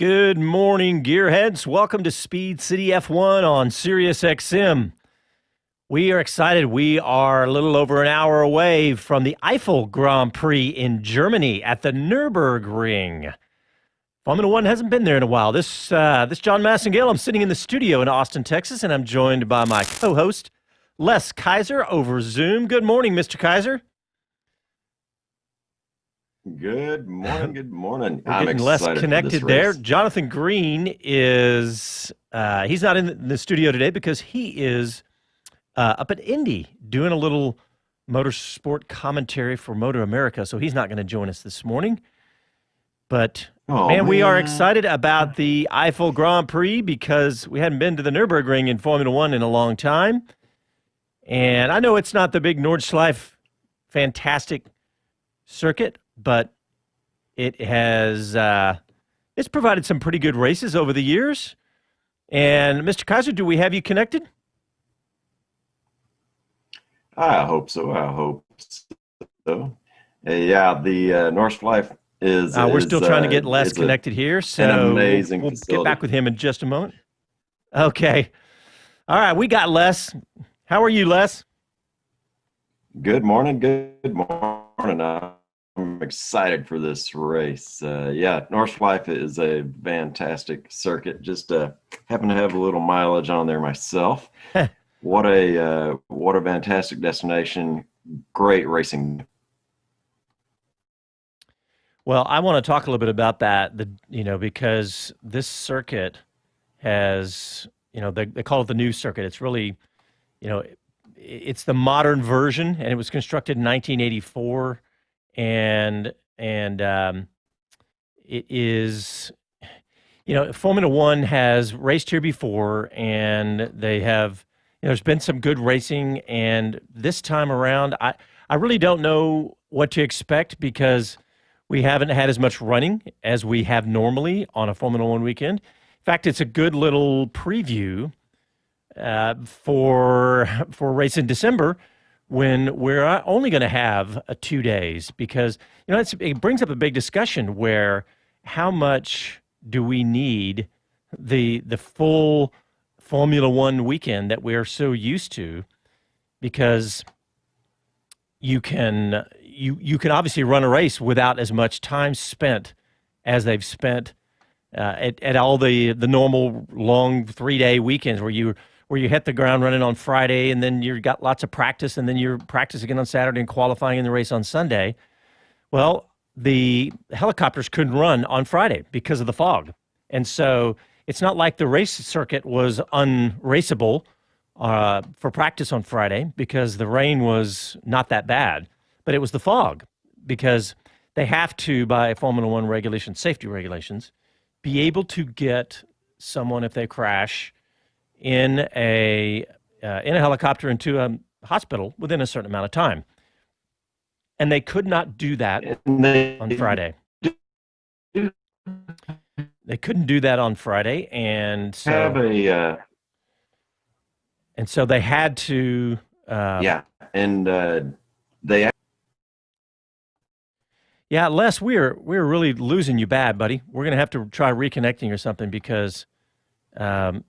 Good morning, gearheads. Welcome to Speed City F1 on Sirius XM. We are excited. We are a little over an hour away from the Eifel Grand Prix in Germany at the Nürburgring. Formula One hasn't been there in a while. This John Massengale. I'm sitting in the studio in Austin, Texas, and I'm joined by my co-host, Les Kaiser, over Zoom. Good morning, Mr. Kaiser. Good morning. Good morning. We're getting less connected there. Jonathan Green is he's not in the studio today because he is up at Indy doing a little motorsport commentary for Motor America, so he's not going to join us this morning. But man, we are excited about the Eifel Grand Prix because we hadn't been to the Nürburgring in Formula One in a long time. And I know it's not the big Nordschleife fantastic circuit, but it has it's provided some pretty good races over the years. And Mr. Kaiser, do we have you connected? I hope so. Yeah, the Nordschleife is. We're still trying to get Les connected here, so an amazing we'll facility. get back with him in just a moment. Okay. All right, we got Les. How are you, Les? Good morning. Good morning. I'm excited for this race. Yeah, Nordschleife is a fantastic circuit. Just happen to have a little mileage on there myself. What a fantastic destination. Great racing. Well, I want to talk a little bit about that. Because this circuit has, they call it the new circuit. It's really, it's the modern version, and it was constructed in 1984. And it is, Formula One has raced here before, and they have, there's been some good racing, and this time around, I really don't know what to expect because we haven't had as much running as we have normally on a Formula One weekend. In fact, it's a good little preview for a race in December, when we're only going to have 2 days, because it brings up a big discussion where how much do we need the full Formula One weekend that we're so used to, because you can obviously run a race without as much time spent as they've spent at all the normal long 3-day weekends where you hit the ground running on Friday, and then you've got lots of practice, and then you're practice again on Saturday and qualifying in the race on Sunday. Well, the helicopters couldn't run on Friday because of the fog. And so it's not like the race circuit was unraceable for practice on Friday because the rain was not that bad, but it was the fog, because they have to, by Formula One regulations, safety regulations, be able to get someone, if they crash, in a helicopter into a hospital within a certain amount of time. And they could not do that on Friday. They couldn't do that on Friday, and so they had to Les, we're really losing you bad, buddy. We're going to have to try reconnecting or something, because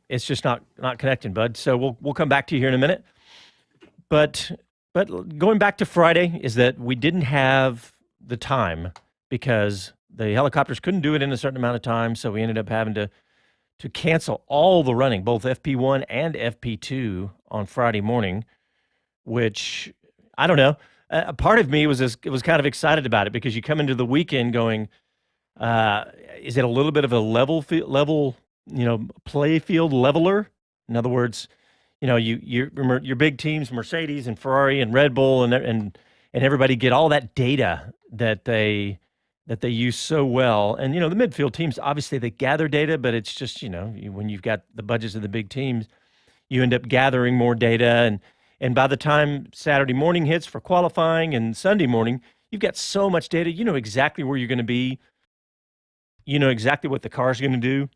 it's just not connecting, bud. So we'll come back to you here in a minute. But going back to Friday is that we didn't have the time because the helicopters couldn't do it in a certain amount of time. So we ended up having to cancel all the running, both FP1 and FP2 on Friday morning, which I don't know. A part of me was kind of excited about it, because you come into the weekend going, is it a little bit of a level play field leveler? In other words, your big teams, Mercedes and Ferrari and Red Bull and everybody get all that data that they use so well. And the midfield teams, obviously they gather data, but it's just when you've got the budgets of the big teams, you end up gathering more data, and by the time Saturday morning hits for qualifying and Sunday morning, you've got so much data. You know exactly where you're going to be. You know exactly what the car's going to do.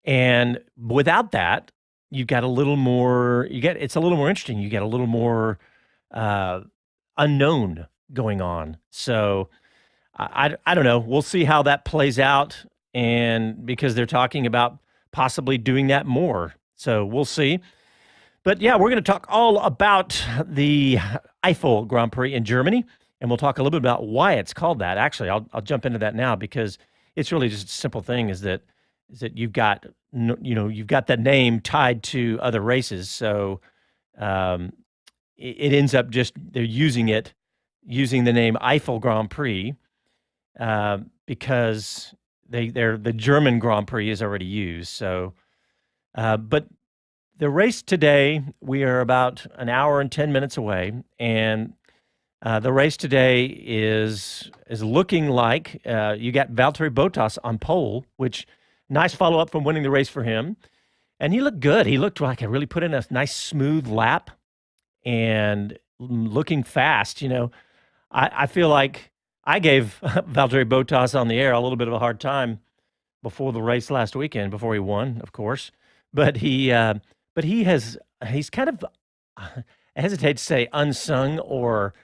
And without that, you've got a little more, it's a little more interesting. You get a little more unknown going on. So I don't know. We'll see how that plays out. and because they're talking about possibly doing that more. So we'll see. But yeah, we're going to talk all about the Eifel Grand Prix in Germany, and we'll talk a little bit about why it's called that. Actually, I'll jump into that now because it's really just a simple thing. Is that you've got you've got that name tied to other races, so um, it ends up just they're using the name Eifel Grand Prix because they're the German Grand Prix is already used. So, but the race today, we are about an hour and 10 minutes away, and the race today is looking like you got Valtteri Bottas on pole, which nice follow up from winning the race for him, and he looked good. He looked like he really put in a nice smooth lap and looking fast. I feel like I gave Valtteri Bottas on the air a little bit of a hard time before the race last weekend, before he won, of course. But he's kind of, I hesitate to say unsung or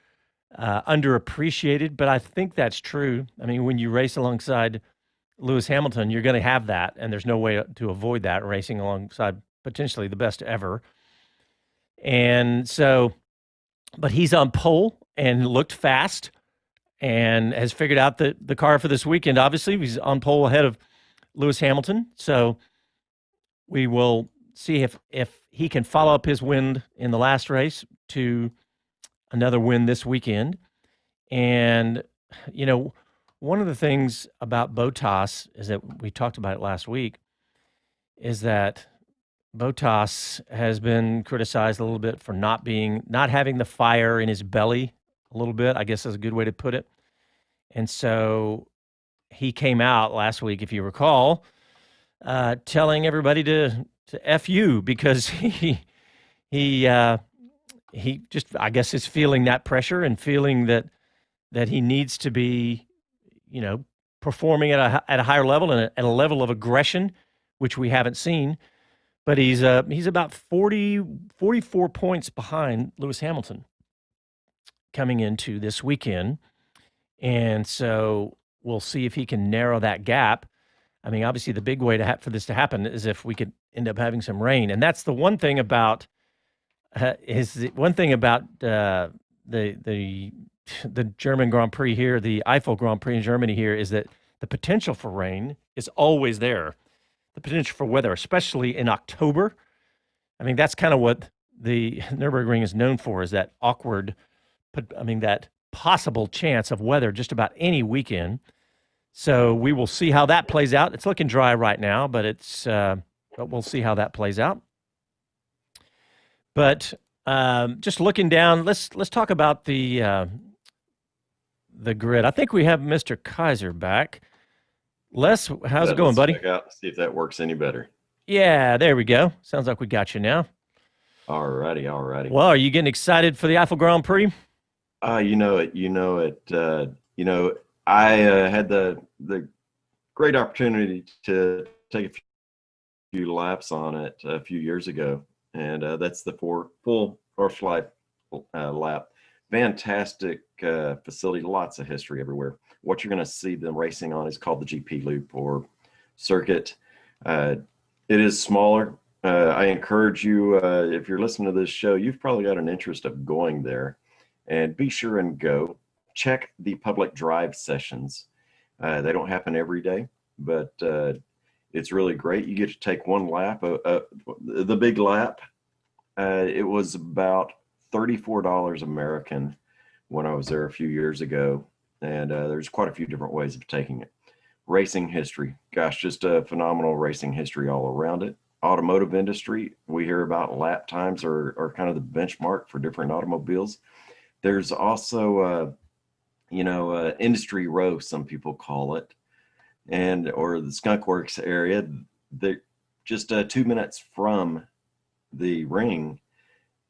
underappreciated, but I think that's true. I mean, when you race alongside Lewis Hamilton, you're going to have that, and there's no way to avoid that racing alongside potentially the best ever. And so, but he's on pole and looked fast and has figured out the car for this weekend. Obviously, he's on pole ahead of Lewis Hamilton. So we will see if he can follow up his win in the last race to another win this weekend. And, one of the things about Bottas is that we talked about it last week, is that Bottas has been criticized a little bit for not having the fire in his belly a little bit, I guess is a good way to put it. And so he came out last week, if you recall, telling everybody to F you because he just, I guess, is feeling that pressure and feeling that he needs to be, performing at a higher level and at a level of aggression, which we haven't seen. But he's about 44 points behind Lewis Hamilton coming into this weekend. And so we'll see if he can narrow that gap. I mean, obviously, the big way for this to happen is if we could end up having some rain, and that's the one thing about the German Grand Prix here, the Eifel Grand Prix in Germany here, is that the potential for rain is always there. The potential for weather, especially in October. I mean, that's kind of what the Nürburgring is known for, is that that possible chance of weather just about any weekend. So we will see how that plays out. It's looking dry right now, but but we'll see how that plays out. But just looking down, let's talk about the grid. I think we have Mr. Kaiser back. Les, how's it going, buddy? Check out, see if that works any better. Yeah, there we go. Sounds like we got you now. All righty. Well, are you getting excited for the Eifel Grand Prix? You know it. I had the great opportunity to take a few laps on it a few years ago, and that's the full Nordschleife lap. Fantastic facility, lots of history everywhere. What you're going to see them racing on is called the GP Loop or circuit. It is smaller. I encourage you, if you're listening to this show, you've probably got an interest of going there, and be sure and go. Check the public drive sessions. They don't happen every day, but it's really great. You get to take one lap. The big lap, it was about $34 American when I was there a few years ago, and there's quite a few different ways of taking it. Racing history, gosh, just a phenomenal racing history all around it. Automotive industry, we hear about lap times are kind of the benchmark for different automobiles. There's also industry row, some people call it, or the Skunk Works area. They're just 2 minutes from the ring.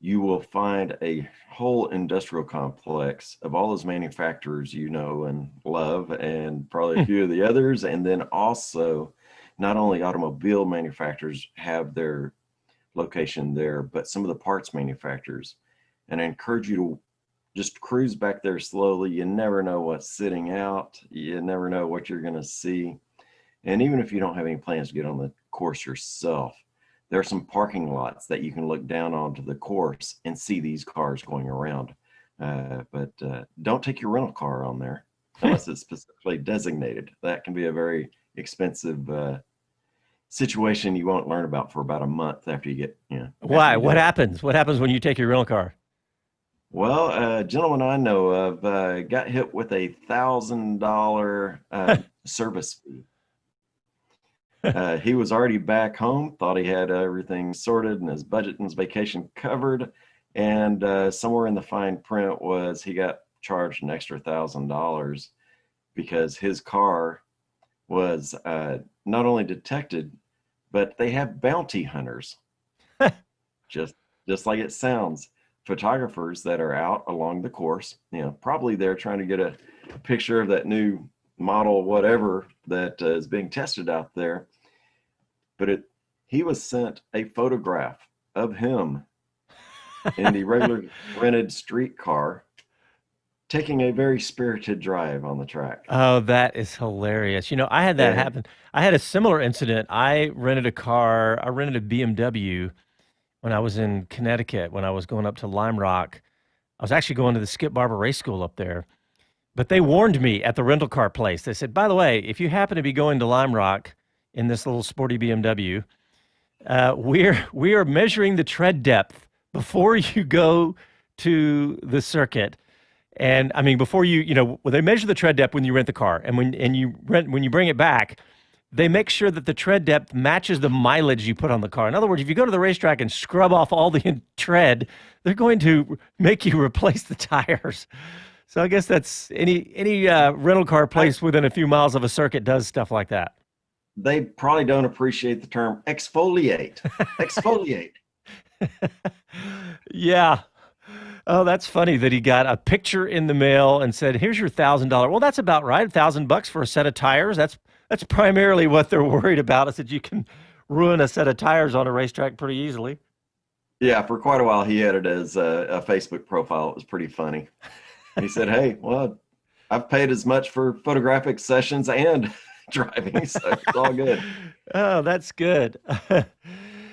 You will find a whole industrial complex of all those manufacturers you know and love, and probably a few of the others. And then also, not only automobile manufacturers have their location there, but some of the parts manufacturers. And I encourage you to just cruise back there slowly. You never know what's sitting out. You never know what you're going to see. And even if you don't have any plans to get on the course yourself, there are some parking lots that you can look down onto the course and see these cars going around. But don't take your rental car on there unless it's specifically designated. That can be a very expensive situation you won't learn about for about a month after you get, after Why? you do What it. happens? What happens when you take your rental car? Well, a gentleman I know of got hit with $1,000 service fee. He was already back home, thought he had everything sorted and his budget and his vacation covered. And somewhere in the fine print was he got charged an extra $1,000 because his car was not only detected, but they have bounty hunters, just just like it sounds. Photographers that are out along the course, probably they're trying to get a picture of that new model, whatever that is being tested out there. But he was sent a photograph of him in the regular rented street car taking a very spirited drive on the track. Oh, that is hilarious. I had that And happen. I had a similar incident. I rented a car. I rented a BMW when I was in Connecticut, when I was going up to Lime Rock. I was actually going to the Skip Barber Race School up there. But they warned me at the rental car place. They said, by the way, if you happen to be going to Lime Rock in this little sporty BMW, we are measuring the tread depth before you go to the circuit. And I mean, before well, they measure the tread depth when you rent the car, and when you bring it back, they make sure that the tread depth matches the mileage you put on the car. In other words, if you go to the racetrack and scrub off all the tread, they're going to make you replace the tires. So I guess that's any rental car I, place within a few miles of a circuit does stuff like that. they probably don't appreciate the term exfoliate. Exfoliate. Yeah. Oh, that's funny that he got a picture in the mail and said, "Here's your $1,000." Well, that's about right. $1,000 for a set of tires. That's primarily what they're worried about, is that you can ruin a set of tires on a racetrack pretty easily. Yeah, for quite a while he had it as a Facebook profile. It was pretty funny. He said, "Hey, well, I've paid as much for photographic sessions and driving, so it's all good." Oh, that's good.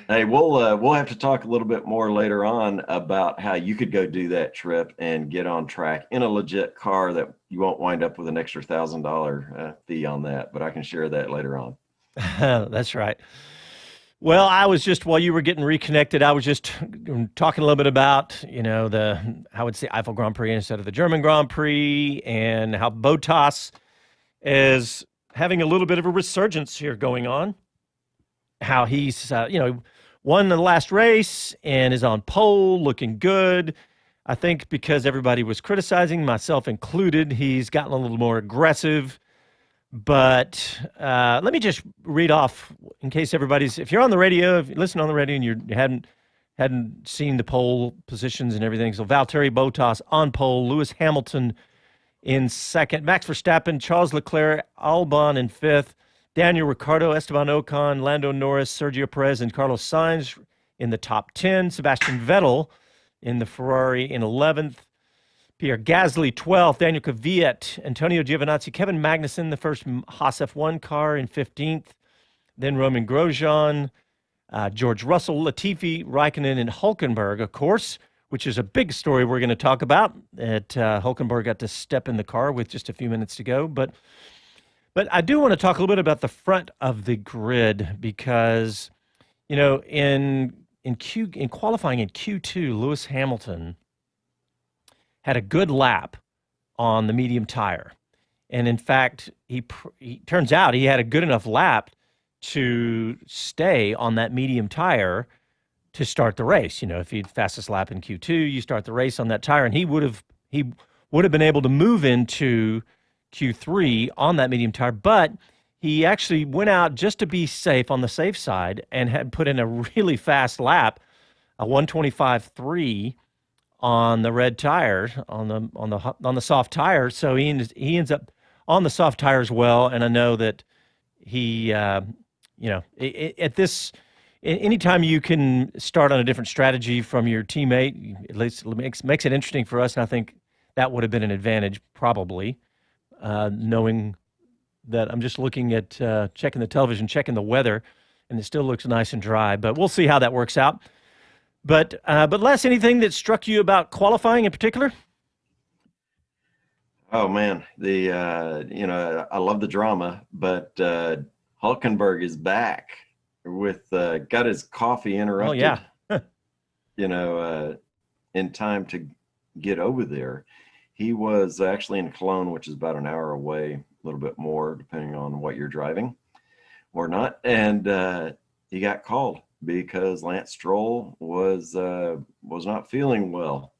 Hey, we'll have to talk a little bit more later on about how you could go do that trip and get on track in a legit car that you won't wind up with an extra $1,000 fee on that. But I can share that later on. That's right. Well, I was just, while you were getting reconnected, I was just talking a little bit about, I would say Eifel Grand Prix instead of the German Grand Prix, and how Bottas is having a little bit of a resurgence here going on. How he's, won the last race and is on pole, looking good. I think because everybody was criticizing, myself included, he's gotten a little more aggressive. But let me just read off, in case if you're on the radio, if you listen on the radio and you hadn't seen the pole positions and everything. So Valtteri Bottas on pole, Lewis Hamilton in second, Max Verstappen, Charles Leclerc, Albon in fifth, Daniel Ricciardo, Esteban Ocon, Lando Norris, Sergio Perez, and Carlos Sainz in the top 10. Sebastian Vettel in the Ferrari in 11th. Pierre Gasly, 12th. Daniel Kvyat, Antonio Giovinazzi, Kevin Magnussen, the first Haas F1 car, in 15th. Then Roman Grosjean, George Russell, Latifi, Raikkonen, and Hulkenberg, of course, which is a big story we're going to talk about. Hulkenberg got to step in the car with just a few minutes to go. But I do want to talk a little bit about the front of the grid because, in qualifying in Q2, Lewis Hamilton had a good lap on the medium tire. And in fact, he turns out he had a good enough lap to stay on that medium tire to start the race. If he'd fastest lap in Q2, you start the race on that tire, and he would have been able to move into Q3 on that medium tire, but he actually went out just to be safe, on the safe side, and had put in a really fast lap, a 125.3 on the red tire, on the soft tire. So he ends up on the soft tire as well. And I know that he, anytime you can start on a different strategy from your teammate, at least makes it interesting for us. And I think that would have been an advantage, probably, knowing that I'm just looking at checking the television, checking the weather, and it still looks nice and dry. But we'll see how that works out. But Les, anything that struck you about qualifying in particular? Oh man, I love the drama, but Hulkenberg is back with got his coffee Oh interrupted, yeah. you know, in time to get over there. He was actually in Cologne, which is about an hour away, a little bit more, depending on what you're driving or not. And he got called because Lance Stroll was not feeling well,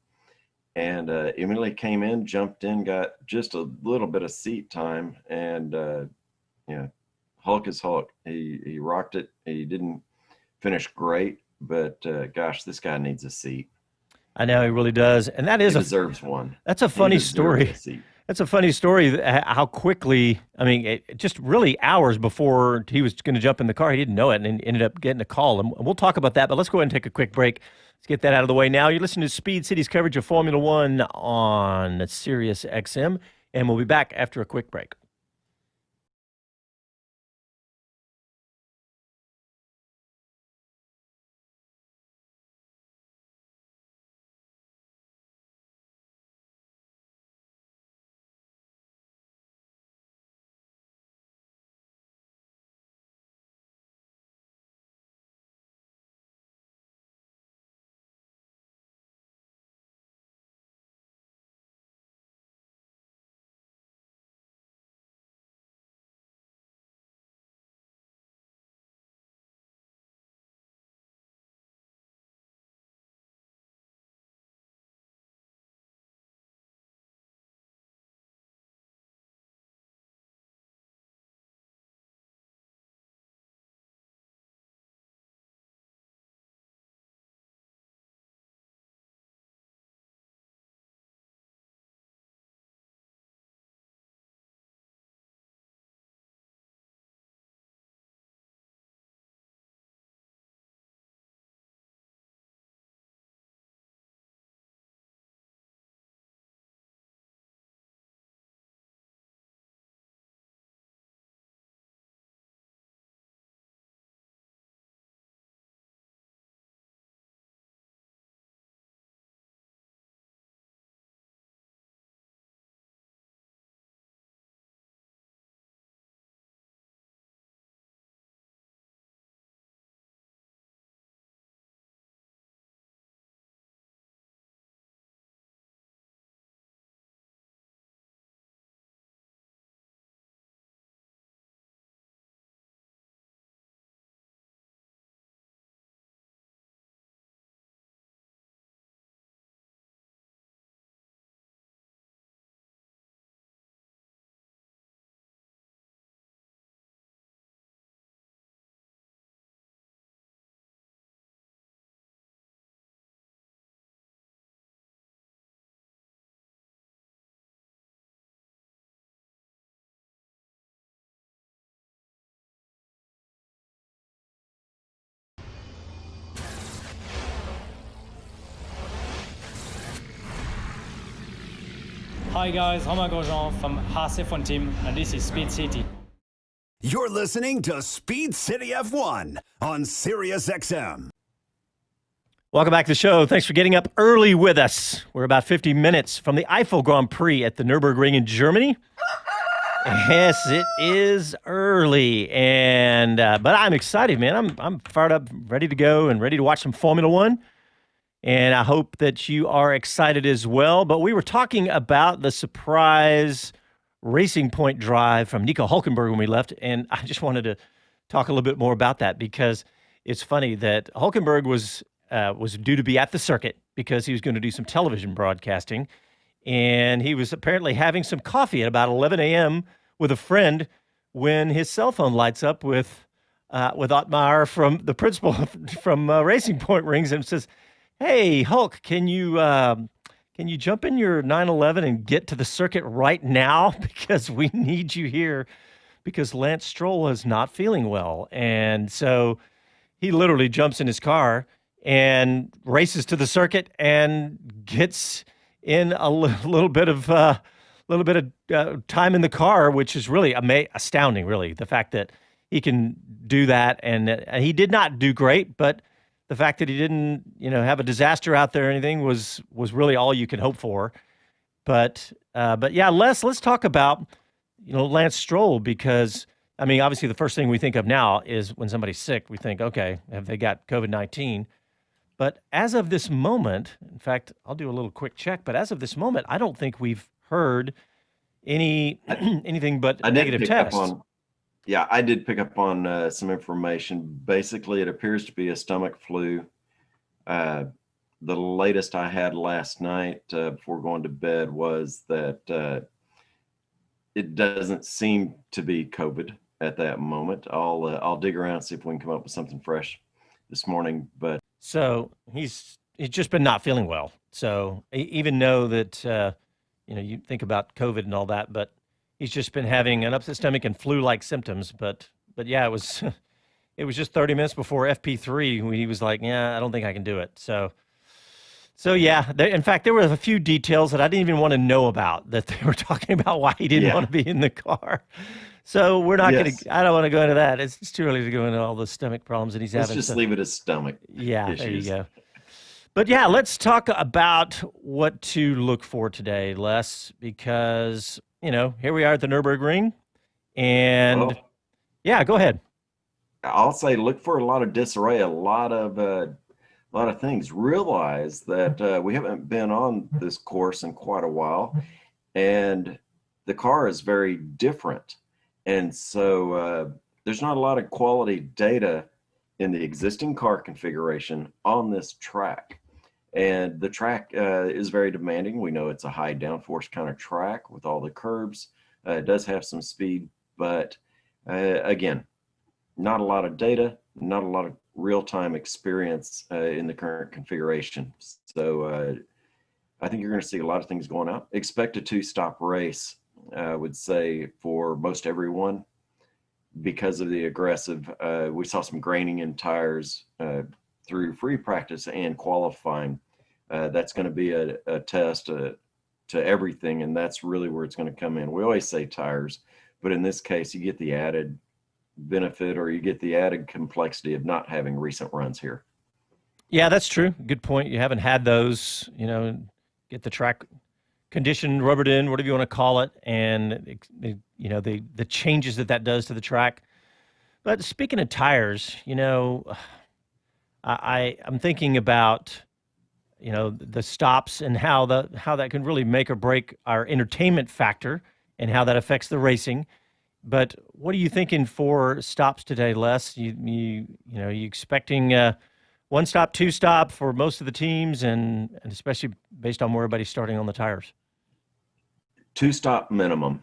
and immediately came in, jumped in, got just a little bit of seat time, and Hulk is Hulk. He rocked it. He didn't finish great, but gosh, this guy needs a seat. I know he really does, and He deserves one. that's a He funny deserves story. a seat. That's a funny story. How quickly, I mean, just really hours before he was going to jump in the car, he didn't know it and ended up getting a call. And we'll talk about that, but let's go ahead and take a quick break. Let's get that out of the way now. You're listening to Speed City's coverage of Formula One on Sirius XM, and we'll be back after a quick break. Hi guys, Romain Grosjean from HC1 Team, and this is Speed City. You're listening to Speed City F1 on Sirius XM. Welcome back to the show. Thanks for getting up early with us. We're about 50 minutes from the Eifel Grand Prix at the Nürburgring in Germany. Yes, it is early, and but I'm excited, man. I'm fired up, ready to go, and ready to watch some Formula One. And I hope that you are excited as well. But we were talking about the surprise Racing Point drive from Nico Hulkenberg when we left, and I just wanted to talk a little bit more about that because it's funny that Hulkenberg was due to be at the circuit because he was going to do some television broadcasting, and he was apparently having some coffee at about 11 a.m. with a friend when his cell phone lights up with Otmar from the principal from Racing Point rings and says, "Hey, Hulk, can you jump in your 911 and get to the circuit right now because we need you here because Lance Stroll is not feeling well." And so he literally jumps in his car and races to the circuit and gets in a little bit of little bit of time in the car, which is really astounding, really, the fact that he can do that. And he did not do great, but the fact that he didn't, have a disaster out there or anything was really all you could hope for. But yeah, let's talk about, Lance Stroll, because I mean, obviously the first thing we think of now is when somebody's sick, we think, okay, have they got COVID-19? But as of this moment, in fact, I'll do a little quick check, but as of this moment, I don't think we've heard anything but I did negative pick tests. up on, yeah, I did pick up on some information. Basically, it appears to be a stomach flu. The latest I had last night before going to bed was that it doesn't seem to be COVID at that moment. I'll dig around and see if we can come up with something fresh this morning. But So he's just been not feeling well. So even though that you think about COVID and all that, but he's just been having an upset stomach and flu-like symptoms. But yeah, it was it was just 30 minutes before FP3 when he was like, "Yeah, I don't think I can do it." So yeah, in fact, there were a few details that I didn't even want to know about that they were talking about why he didn't Yeah. want to be in the car. So we're not Yes. I don't want to go into that. It's too early to go into all the stomach problems that he's let's having. just So- leave it as stomach yeah, there you issues. go. But yeah, let's talk about what to look for today, Les, because, here we are at the Nürburgring. And Well, yeah, go ahead. I'll say look for a lot of disarray, a lot of things. Realize that we haven't been on this course in quite a while, and the car is very different. And so there's not a lot of quality data in the existing car configuration on this track. And the track is very demanding. We know it's a high downforce kind of track with all the curbs. It does have some speed, but again, not a lot of data, not a lot of real-time experience in the current configuration. So I think you're going to see a lot of things going out. Expect a two-stop race, I would say, for most everyone because of the aggressive. We saw some graining in tires through free practice and qualifying. That's going to be a test to everything, and that's really where it's going to come in. We always say tires, but in this case, you get the added benefit or you get the added complexity of not having recent runs here. Yeah, that's true. Good point. You haven't had those, get the track conditioned, rubbered in, whatever you want to call it, and the changes that does to the track. But speaking of tires, I'm thinking about the stops and how that can really make or break our entertainment factor and how that affects the racing. But what are you thinking for stops today, Les? You expecting one stop, two stop for most of the teams, and especially based on where everybody's starting on the tires? Two stop minimum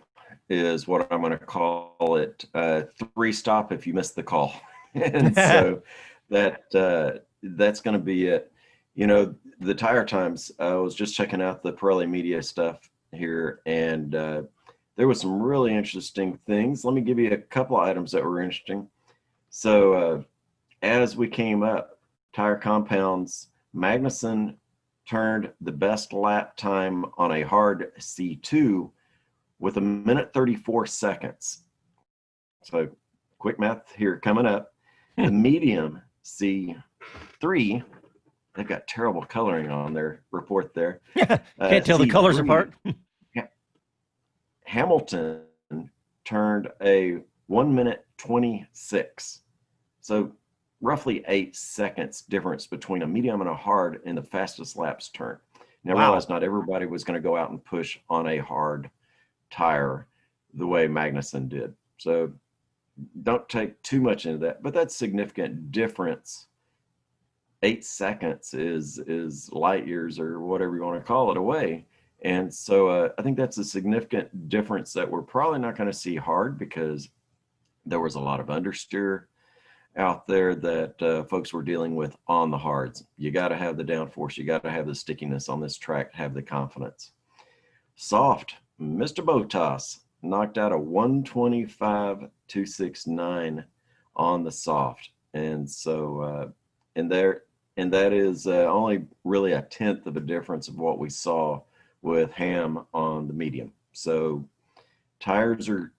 is what I'm going to call it. Three stop if you miss the call, and so that's going to be it. The tire times. I was just checking out the Pirelli media stuff here, and there was some really interesting things. Let me give you a couple of items that were interesting. So as we came up, tire compounds, Magnussen turned the best lap time on a hard C2 with 1:34. So quick math here coming up. The medium C3, they've got terrible coloring on their report there. Can't tell the colors C3, apart. Hamilton turned a 1:26. So roughly 8 seconds difference between a medium and a hard in the fastest laps turn. Now, I realize not everybody was going to go out and push on a hard tire the way Magnussen did. So don't take too much into that, but that's significant difference. 8 seconds is light years or whatever you want to call it away. And so I think that's a significant difference that we're probably not going to see hard because there was a lot of understeer out there that folks were dealing with on the hards. You got to have the downforce. You got to have the stickiness on this track to have the confidence. Soft, Mr. Botas knocked out a 125.269 on the soft. And so, and that is only really a tenth of a difference of what we saw with Ham on the medium. So tires are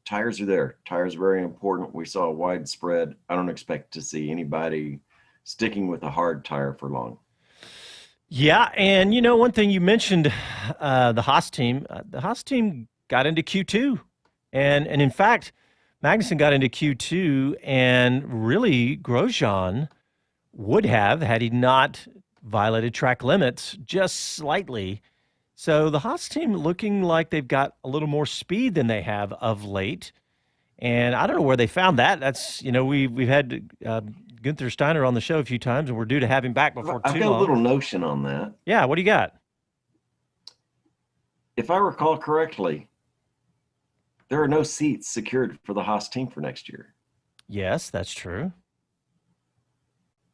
there. Tires are very important. We saw a widespread. I don't expect to see anybody sticking with a hard tire for long. Yeah, and one thing you mentioned, the Haas team. The Haas team got into Q2, and in fact, Magnussen got into Q2, and really Grosjean would have had he not violated track limits just slightly. So the Haas team looking like they've got a little more speed than they have of late. And I don't know where they found that. That's, we've had Gunther Steiner on the show a few times, and we're due to have him back before I've too got long. a little notion on that. Yeah, what do you got? If I recall correctly, there are no seats secured for the Haas team for next year. Yes, that's true.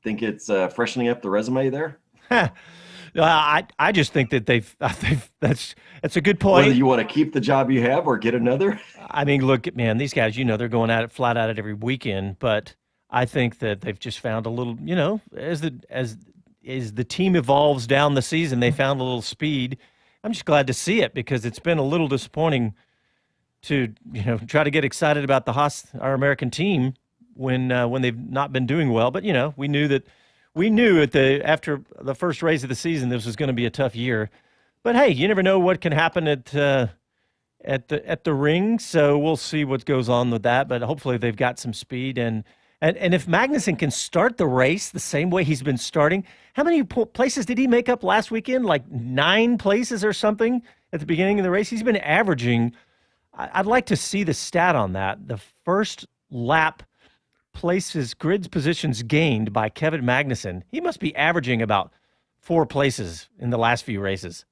Think it's freshening up the resume there? I just think that that's a good point. Whether you want to keep the job you have or get another. I mean, look, man, these guys, they're going at it flat at it every weekend, but I think that they've just found a little, as the team evolves down the season, they found a little speed. I'm just glad to see it because it's been a little disappointing to, try to get excited about the Haas, our American team, when they've not been doing well. But we knew after the first race of the season this was going to be a tough year. But hey, you never know what can happen at the ring, so we'll see what goes on with that. But hopefully they've got some speed, and if Magnussen can start the race the same way he's been starting, how many places did he make up last weekend? Like 9 places or something at the beginning of the race. He's been averaging. I'd like to see the stat on that. The first lap grids positions gained by Kevin Magnussen. He must be averaging about 4 places in the last few races.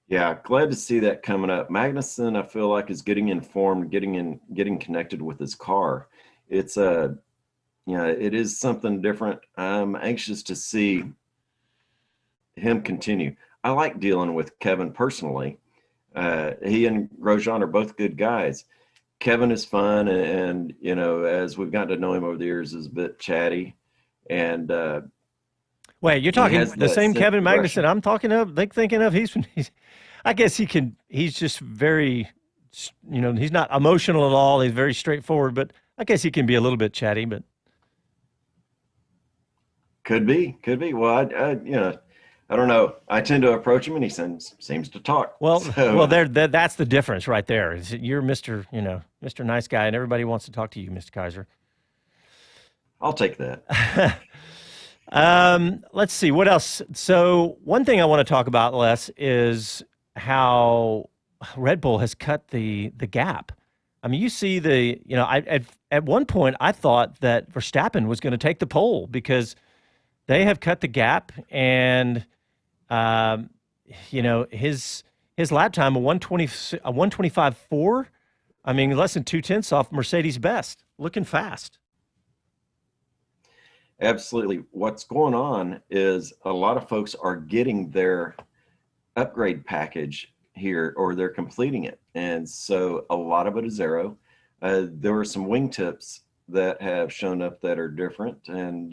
Yeah, glad to see that coming up. Magnussen, I feel like, is getting informed, getting connected with his car. It's it is something different. I'm anxious to see him continue. I like dealing with Kevin personally. He and Grosjean are both good guys. Kevin is fun, and as we've gotten to know him over the years, is a bit chatty. And wait, you're talking the same Kevin Magnussen I'm talking of? Thinking of? He's I guess he can. He's just very, he's not emotional at all. He's very straightforward, but I guess he can be a little bit chatty. But could be. Well, I don't know. I tend to approach him, and he seems to talk. Well, that's the difference right there. You're Mr. Nice Guy, and everybody wants to talk to you, Mr. Kaiser. I'll take that. Let's see what else. So one thing I want to talk about, Les, is how Red Bull has cut the gap. I mean, you see at one point I thought that Verstappen was going to take the pole because they have cut the gap, and his lap time a 125.4. I mean, less than 0.2 off Mercedes' best. Looking fast. Absolutely. What's going on is a lot of folks are getting their upgrade package here, or they're completing it. And so a lot of it is aero. There were some wingtips that have shown up that are different. And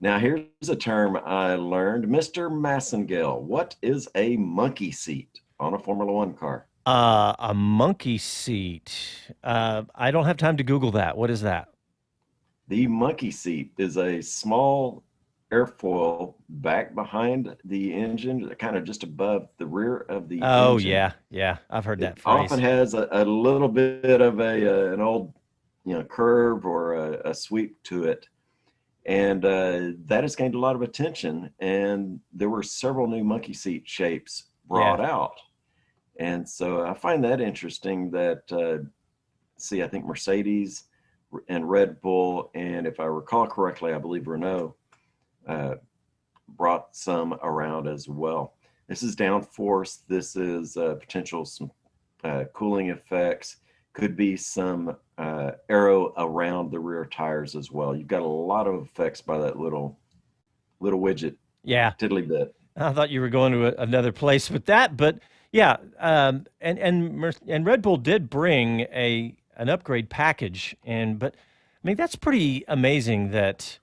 now here's a term I learned. Mr. Massengale, what is a monkey seat on a Formula One car? A monkey seat. I don't have time to Google that. What is that? The monkey seat is a small airfoil back behind the engine, kind of just above the rear of the engine. Oh, yeah. I've heard that phrase. Often has a little bit of an old, curve or a sweep to it. And that has gained a lot of attention. And there were several new monkey seat shapes brought out. And so I find that interesting that, I think Mercedes and Red Bull, and if I recall correctly, I believe Renault brought some around as well. This is downforce. This is potential some cooling effects. Could be some aero around the rear tires as well. You've got a lot of effects by that little widget. Yeah, tiddly bit. I thought you were going to another place with that, but yeah, and Red Bull did bring an upgrade package, but I mean that's pretty amazing that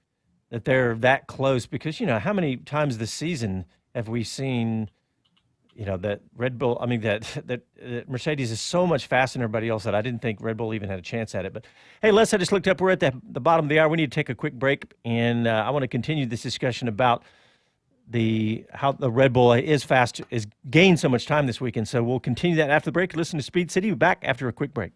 they're that close, because how many times this season have we seen that Red Bull, that Mercedes is so much faster than everybody else that I didn't think Red Bull even had a chance at it. But hey, Les, I just looked up. We're at the bottom of the hour. We need to take a quick break, and I want to continue this discussion about how the Red Bull is gained so much time this weekend. So we'll continue that after the break. Listen to Speed City. We're back after a quick break.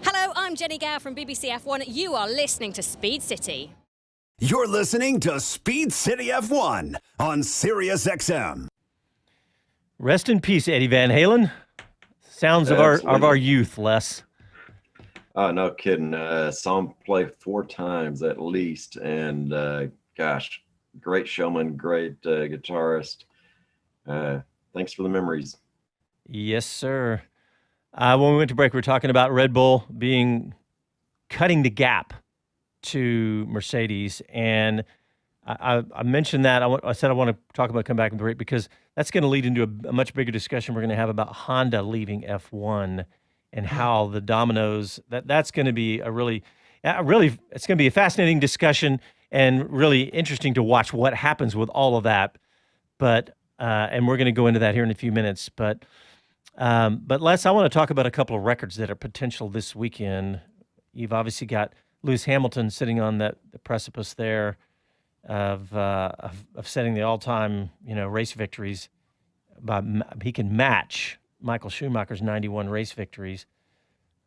Hello, I'm Jenny Gow from BBC F1. You are listening to Speed City. You're listening to Speed City F1 on Sirius XM. Rest in peace, Eddie Van Halen. Sounds of our youth, Les. Oh, no kidding. Saw him play 4 times at least, and gosh, great showman, great guitarist. Thanks for the memories. Yes, sir. When we went to break, we were talking about Red Bull cutting the gap to Mercedes, and I mentioned that. I said I want to talk about come back and break because that's going to lead into a much bigger discussion we're going to have about Honda leaving F1 and how the dominoes. That's going to be it's going to be a fascinating discussion and really interesting to watch what happens with all of that. But and we're going to go into that here in a few minutes. But Les, I want to talk about a couple of records that are potential this weekend. You've obviously got Lewis Hamilton sitting on the precipice there of setting the all-time race victories. He can match Michael Schumacher's 91 race victories,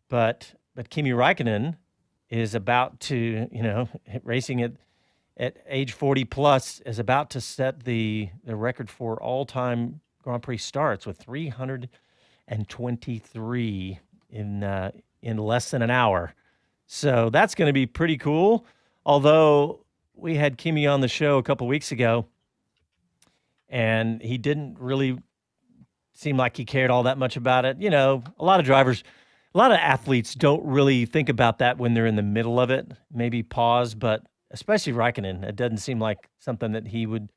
but Kimi Räikkönen is about to racing at age 40 plus is about to set the record for all-time Grand Prix starts with 323 in less than an hour. So that's going to be pretty cool. Although we had Kimi on the show a couple weeks ago, and he didn't really seem like he cared all that much about it. A lot of athletes don't really think about that when they're in the middle of it, maybe pause, but especially Räikkönen, it doesn't seem like something that he would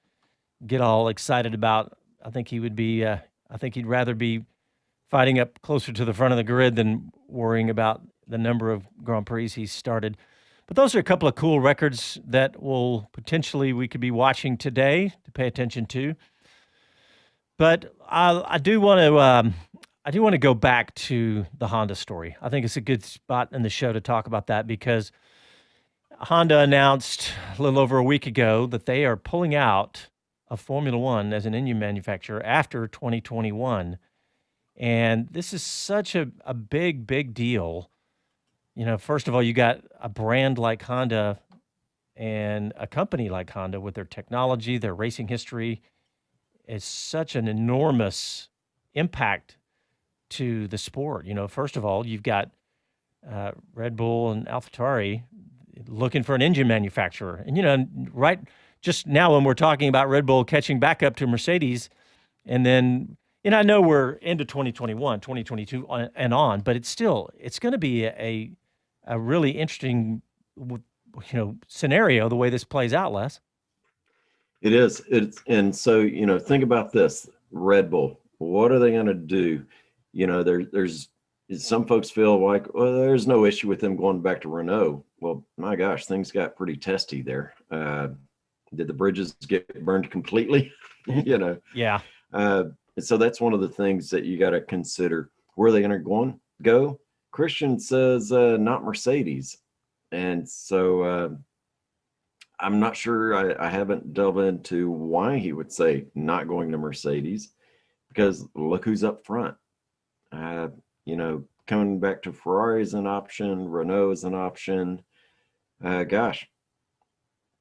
get all excited about. I think he'd rather be fighting up closer to the front of the grid than worrying about the number of Grand Prix he's started. But those are a couple of cool records that we could be watching today to pay attention to. But I do want to go back to the Honda story. I think it's a good spot in the show to talk about that because Honda announced a little over a week ago that they are pulling out of Formula One as an engine manufacturer after 2021. And this is such a big, big deal. First of all, you got a brand like Honda and a company like Honda with their technology, their racing history is such an enormous impact to the sport. First of all, you've got Red Bull and AlphaTauri looking for an engine manufacturer. And, right just now when we're talking about Red Bull catching back up to Mercedes, and then, I know we're into 2021, 2022 and on, but it's going to be a really interesting, scenario, the way this plays out, Les. It is. And so, think about this. Red Bull, what are they going to do? There's some folks feel like, well, there's no issue with them going back to Renault. Well, my gosh, things got pretty testy there. Did the bridges get burned completely? Yeah. And so that's one of the things that you got to consider. Where are they going to go? Christian says not Mercedes. And so I'm not sure. I haven't delved into why he would say not going to Mercedes, because look who's up front. Coming back to Ferrari is an option. Renault is an option. Gosh,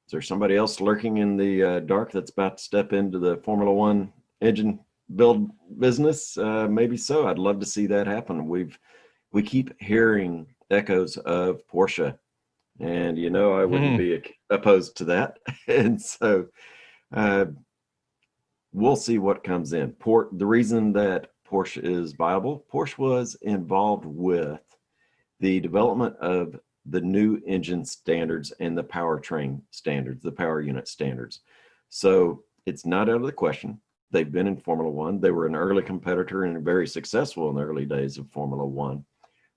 is there somebody else lurking in the dark that's about to step into the Formula One engine build business? Maybe so. I'd love to see that happen. We keep hearing echoes of Porsche, and I wouldn't be opposed to that. And so we'll see what comes in. The reason that Porsche is viable, Porsche was involved with the development of the new engine standards and the powertrain standards, the power unit standards. So it's not out of the question. They've been in Formula One. They were an early competitor and very successful in the early days of Formula One.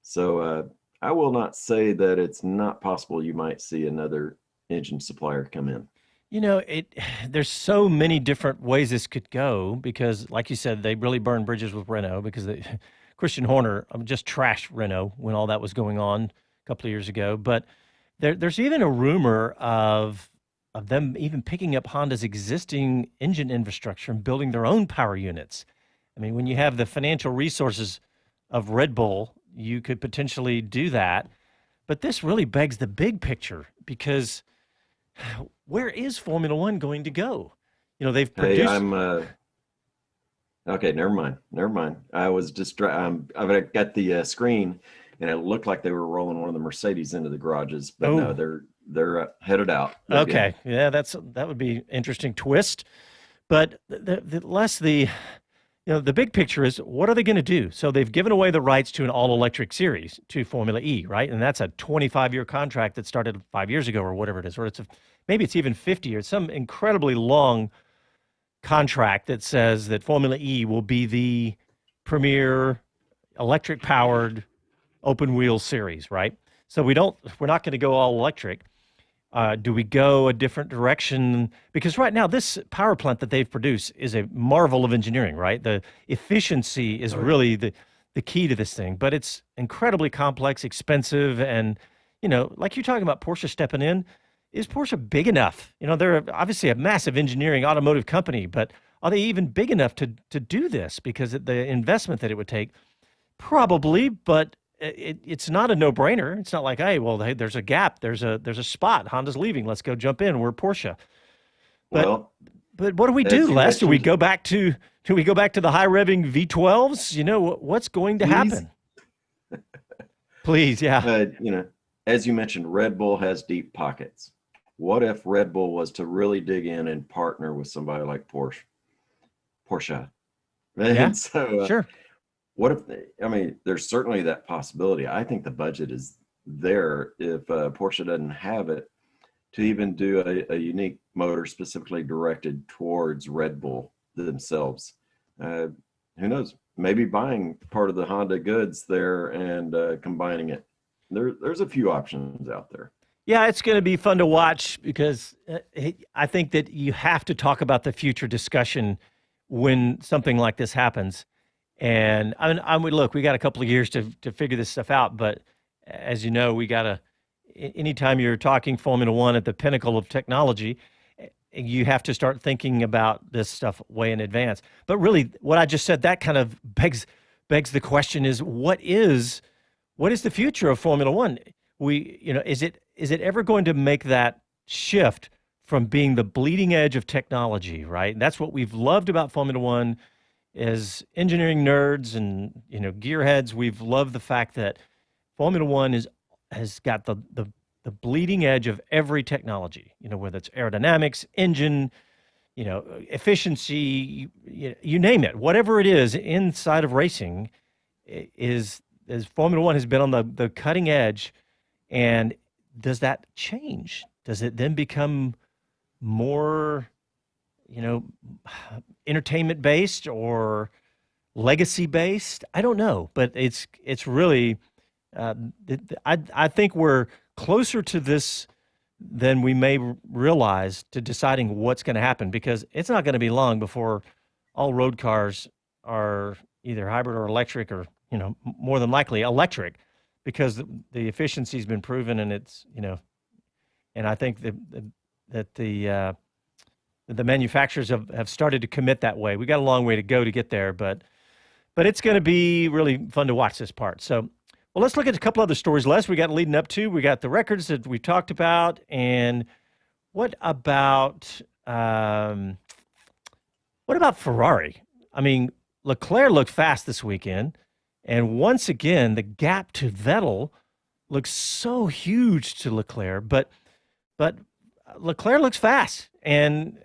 So I will not say that it's not possible you might see another engine supplier come in. There's so many different ways this could go because, like you said, they really burned bridges with Renault because Christian Horner just trashed Renault when all that was going on a couple of years ago. But there's even a rumor of them even picking up Honda's existing engine infrastructure and building their own power units. I mean, when you have the financial resources of Red Bull, you could potentially do that. But this really begs the big picture because where is Formula One going to go? They've produced. Hey, okay. Never mind. I was I've got the screen, and it looked like they were rolling one of the Mercedes into the garages, but no, they're headed out. Okay, yeah, that would be interesting twist. But the big picture is, what are they going to do? So they've given away the rights to an all-electric series to Formula E, right? And that's a 25-year contract that started 5 years ago or whatever it is, or maybe it's even 50 years, some incredibly long contract that says that Formula E will be the premier electric-powered open-wheel series, right? So we're not going to go all electric. Do we go a different direction? Because right now, this power plant that they've produced is a marvel of engineering, right? The efficiency is really the key to this thing, but it's incredibly complex, expensive, and, like you're talking about Porsche stepping in, is Porsche big enough? They're obviously a massive engineering automotive company, but are they even big enough to do this? Because the investment that it would take, probably, but it's not a no-brainer. It's not like, hey, there's a gap, there's a spot. Honda's leaving. Let's go jump in. We're Porsche. But what do we do, Les? Do we go back to the high revving V12s? What's going to happen? Please, yeah. As you mentioned, Red Bull has deep pockets. What if Red Bull was to really dig in and partner with somebody like Porsche? Yeah, so, sure. What if there's certainly that possibility. I think the budget is there if Porsche doesn't have it to even do a unique motor specifically directed towards Red Bull themselves. Who knows? Maybe buying part of the Honda goods there and combining it. There's a few options out there. Yeah, it's going to be fun to watch because I think that you have to talk about the future discussion when something like this happens. And I mean, look, we got a couple of years to figure this stuff out, but as you know, we got to. Anytime you're talking Formula One at the pinnacle of technology, you have to start thinking about this stuff way in advance. But really, what I just said, that kind of begs the question: is what is the future of Formula One? Is it ever going to make that shift from being the bleeding edge of technology, right? And that's what we've loved about Formula One as engineering nerds and gearheads. We've loved the fact that Formula One has got the bleeding edge of every technology, whether it's aerodynamics, engine, efficiency, you name it, whatever it is inside of racing is Formula One has been on the cutting edge. And does that change? Does it then become more, entertainment based or legacy based? I don't know, but it's really, I think we're closer to this than we may realize to deciding what's going to happen, because it's not going to be long before all road cars are either hybrid or electric, or more than likely electric, because the efficiency's been proven, and it's and I think that the manufacturers have started to commit that way. We got a long way to go to get there, but it's going to be really fun to watch this part. So, well, let's look at a couple other stories, Les. We got leading up to. We got the records that we talked about, and what about Ferrari? I mean, Leclerc looked fast this weekend, and once again, the gap to Vettel looks so huge to Leclerc, but Leclerc looks fast and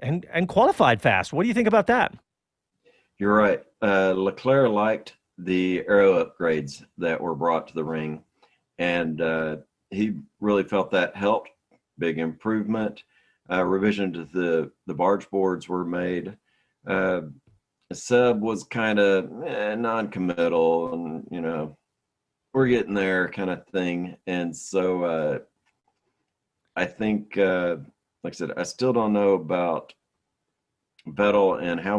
qualified fast. What do you think about that? You're right. Leclerc liked the aero upgrades that were brought to the ring, and he really felt that helped. Big improvement. Revision to the barge boards were made. Seb was kind of non-committal, and we're getting there kind of thing. And so I think, like I said, I still don't know about Vettel and how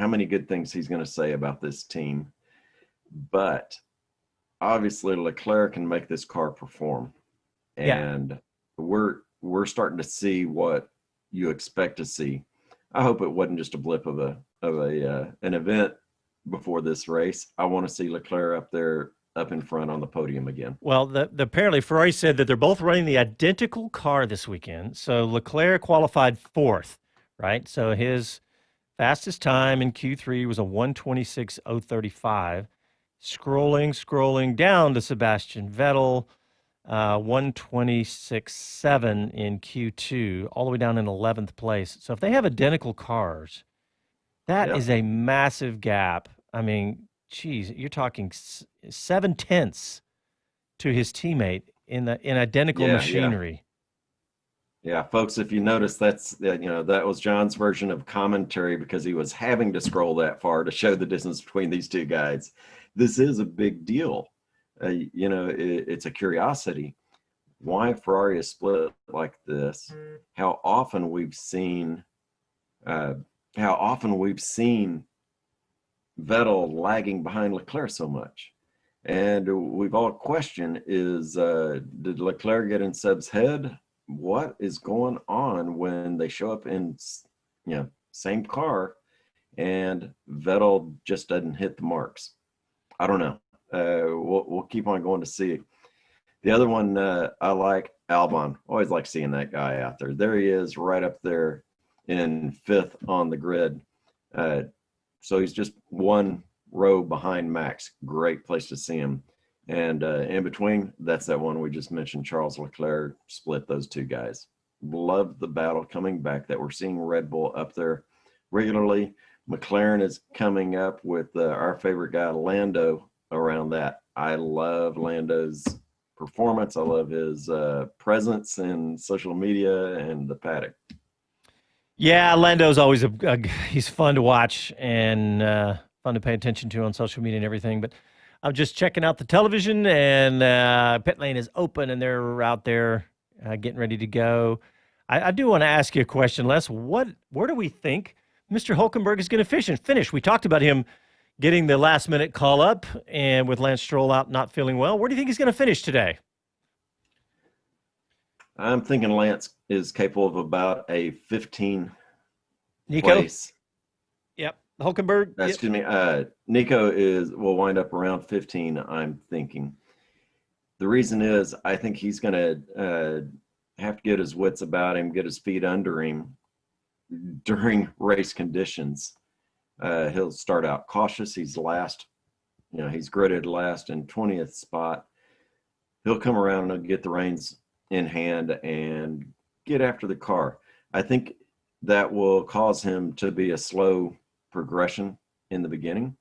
many good things he's going to say about this team, but obviously Leclerc can make this car perform, and we're starting to see what you expect to see. I hope it wasn't just a blip of an event before this race. I want to see Leclerc up in front on the podium again. Well, apparently Ferrari said that they're both running the identical car this weekend. So Leclerc qualified fourth, right? So his fastest time in Q3 was a 1:26.035. Scrolling down to Sebastian Vettel, 1:26.7 in Q2, all the way down in 11th place. So if they have identical cars, that is a massive gap. I mean, geez, you're talking 0.7 to his teammate in identical machinery. Yeah, folks, if you notice, that was John's version of commentary, because he was having to scroll that far to show the distance between these two guys. This is a big deal. It's a curiosity why Ferrari is split like this. How often we've seen Vettel lagging behind Leclerc so much, and we've all questioned: did Leclerc get in Seb's head? What is going on when they show up in same car and Vettel just doesn't hit the marks? I don't know. We'll keep on going to see. The other one I like, Albon. Always like seeing that guy out there. There he is, right up there in fifth on the grid. So he's just one row behind Max. Great place to see him. And in between, that's that one we just mentioned, Charles Leclerc, split those two guys. Love the battle coming back that we're seeing Red Bull up there regularly. McLaren is coming up with our favorite guy, Lando, around that. I love Lando's performance. I love his presence in social media and the paddock. Yeah, Lando's always he's fun to watch and fun to pay attention to on social media and everything. But I'm just checking out the television, and pit lane is open, and they're out there getting ready to go. I do want to ask you a question, Les. Where do we think Mr. Hulkenberg is going to finish? We talked about him getting the last-minute call-up, and with Lance Stroll out not feeling well. Where do you think he's going to finish today? I'm thinking Lance is capable of about a 15 Nico? place. Yep. Hulkenberg? Yep. Excuse me. Nico will wind up around 15, I'm thinking. The reason is I think he's going to have to get his wits about him, get his feet under him during race conditions. He'll start out cautious. He's last. He's gridded last in 20th spot. He'll come around and he'll get the reins in hand and get after the car. I think that will cause him to be a slow progression in the beginning.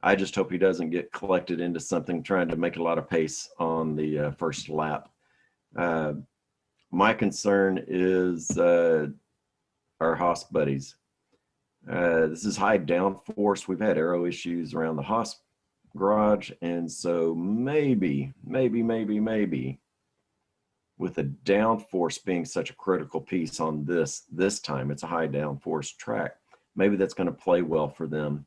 I just hope he doesn't get collected into something trying to make a lot of pace on the first lap. My concern is our Haas buddies. This is high downforce. We've had aero issues around the Haas garage, and so maybe with the downforce being such a critical piece on this time, it's a high downforce track, maybe that's going to play well for them,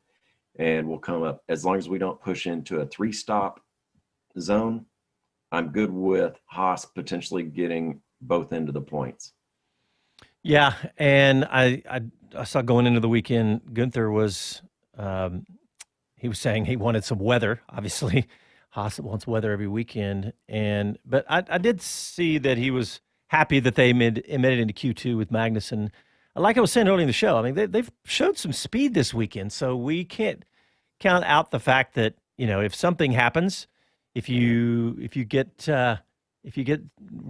and we'll come up. As long as we don't push into a 3-stop zone, I'm good with Haas potentially getting both into the points. Yeah, and I saw going into the weekend, Gunther was he was saying he wanted some weather. Obviously, Haas wants weather every weekend, but I did see that he was happy that they made it into Q2 with Magnussen. Like I was saying earlier in the show, I mean they've showed some speed this weekend, so we can't count out the fact that if something happens, if you get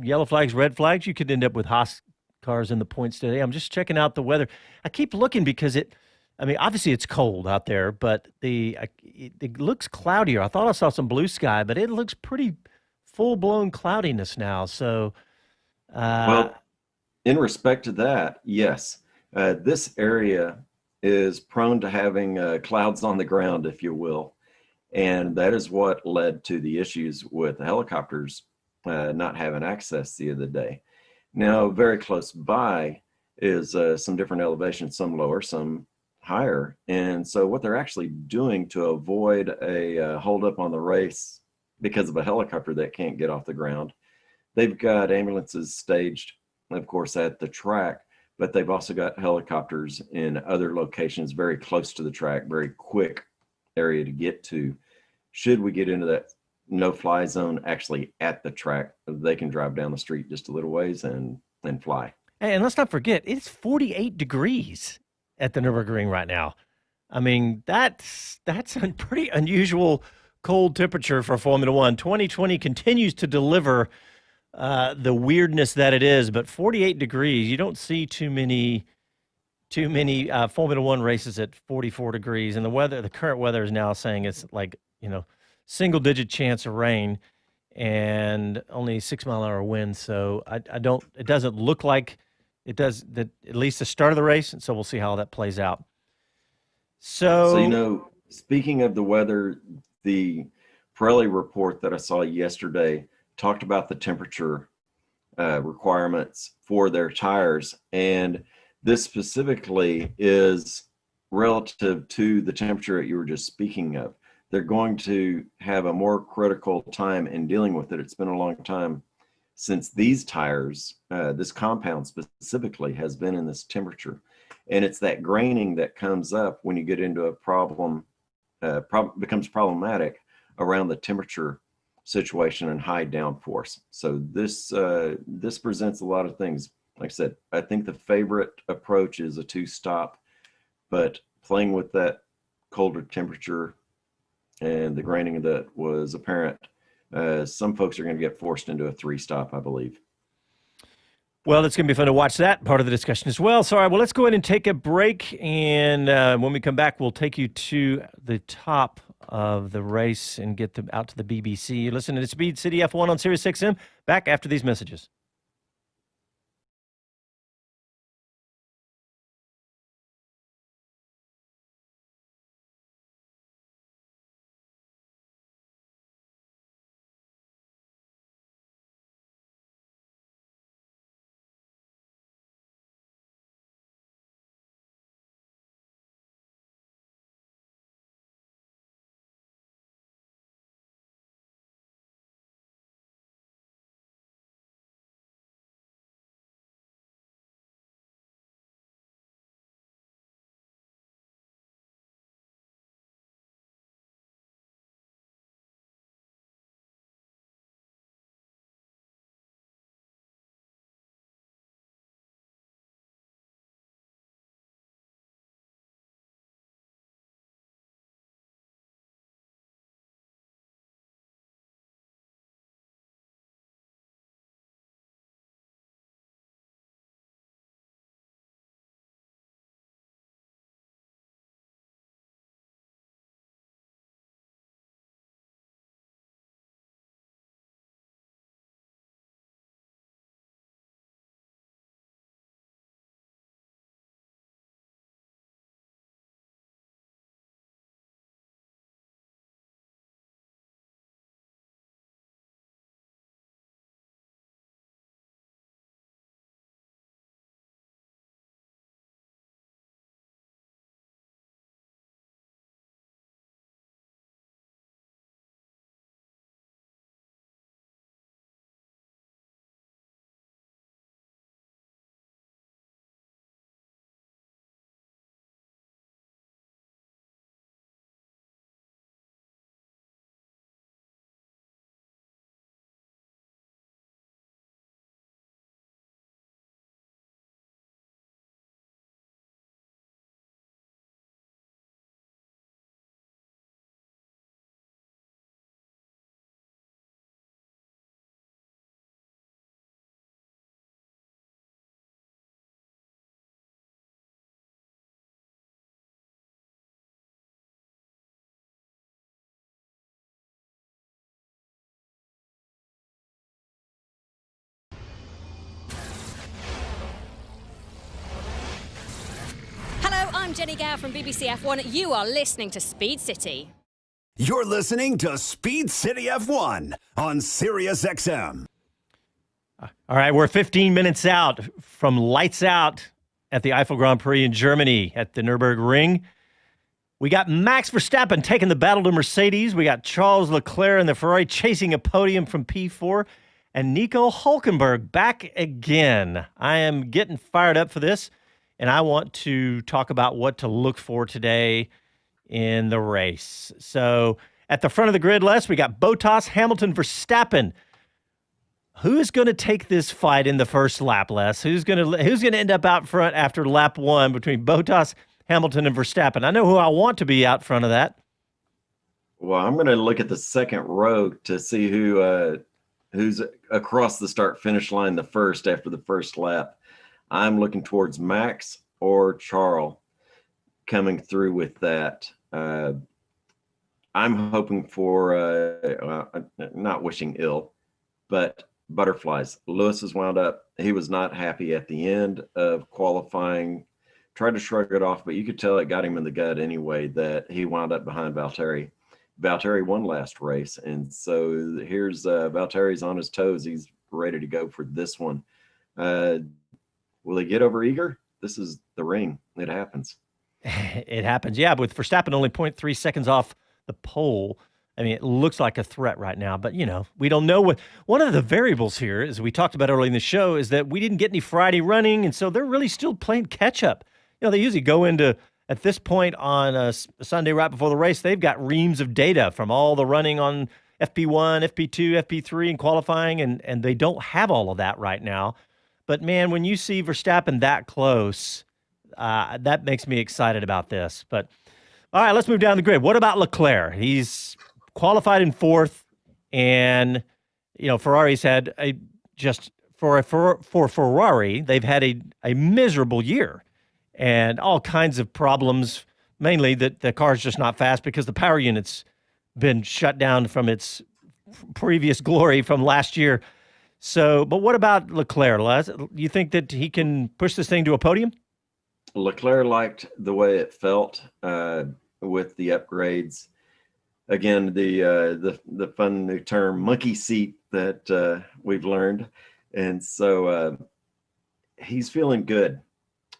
yellow flags, red flags, you could end up with Haas cars in the points today. I'm just checking out the weather. I keep looking because obviously it's cold out there, but it looks cloudier. I thought I saw some blue sky, but it looks pretty full-blown cloudiness now. So, well, in respect to that, yes, this area is prone to having clouds on the ground, if you will, and that is what led to the issues with the helicopters not having access the other day. Now, very close by is some different elevations, some lower, some higher. And so what they're actually doing to avoid a holdup on the race because of a helicopter that can't get off the ground, they've got ambulances staged, of course, at the track, but they've also got helicopters in other locations very close to the track, very quick area to get to. Should we get into that no-fly zone actually at the track, they can drive down the street just a little ways and fly. And let's not forget, it's 48 degrees at the Nürburgring right now. I mean, that's a pretty unusual cold temperature for Formula One. 2020 continues to deliver the weirdness that it is, but 48 degrees, you don't see too many Formula One races at 44 degrees. And the current weather is now saying it's like, single-digit chance of rain and only 6-mile-an-hour wind. So it doesn't look like it does that, at least the start of the race. And so we'll see how that plays out. So speaking of the weather, the Pirelli report that I saw yesterday talked about the temperature requirements for their tires. And this specifically is relative to the temperature that you were just speaking of. They're going to have a more critical time in dealing with it. It's been a long time since these tires, this compound specifically, has been in this temperature. And it's that graining that comes up when you get into a problem, becomes problematic around the temperature situation and high downforce. So this presents a lot of things. Like I said, I think the favorite approach is a 2-stop, but playing with that colder temperature and the graining that was apparent, some folks are going to get forced into a 3-stop, I believe. Well, it's going to be fun to watch that part of the discussion as well. So, all right, well, let's go ahead and take a break. And when we come back, we'll take you to the top of the race and get them out to the BBC. You're listening to Speed City F1 on Sirius XM. Back after these messages. I'm Jenny Gow from BBC F1. You are listening to Speed City. You're listening to Speed City F1 on Sirius XM. All right, we're 15 minutes out from lights out at the Eifel Grand Prix in Germany at the Nürburgring. We got Max Verstappen taking the battle to Mercedes. We got Charles Leclerc and the Ferrari chasing a podium from P4. And Nico Hülkenberg back again. I am getting fired up for this, and I want to talk about what to look for today in the race. So at the front of the grid, Les, we got Bottas, Hamilton, Verstappen. Who's going to take this fight in the first lap, Les? Who's going to end up out front after lap one between Bottas, Hamilton, and Verstappen? I know who I want to be out front of that. Well, I'm going to look at the second row to see who's across the start-finish line the first after the first lap. I'm looking towards Max or Charles coming through with that. I'm hoping for, not wishing ill, but butterflies. Lewis has wound up. He was not happy at the end of qualifying, tried to shrug it off, but you could tell it got him in the gut anyway that he wound up behind Valtteri. Valtteri won last race, and so here's Valtteri's on his toes. He's ready to go for this one. Will he get over eager? This is the ring. It happens. It happens, yeah. With Verstappen only 0.3 seconds off the pole, I mean, it looks like a threat right now. But, you know, we don't know what. One of the variables here, as we talked about early in the show, is that we didn't get any Friday running, and so they're really still playing catch-up. You know, they usually go into, at this point on a Sunday right before the race, they've got reams of data from all the running on FP1, FP2, FP3, and qualifying, and they don't have all of that right now. But, man, when you see Verstappen that close, that makes me excited about this. But, all right, let's move down the grid. What about Leclerc? He's qualified in fourth, and, you know, Ferrari's had for Ferrari, they've had a miserable year and all kinds of problems, mainly that the car's just not fast because the power unit's been shut down from its previous glory from last year. So, but what about Leclerc, Les? You think that he can push this thing to a podium? Leclerc liked the way it felt with the upgrades. Again, the fun new term, monkey seat, that we've learned. And so he's feeling good.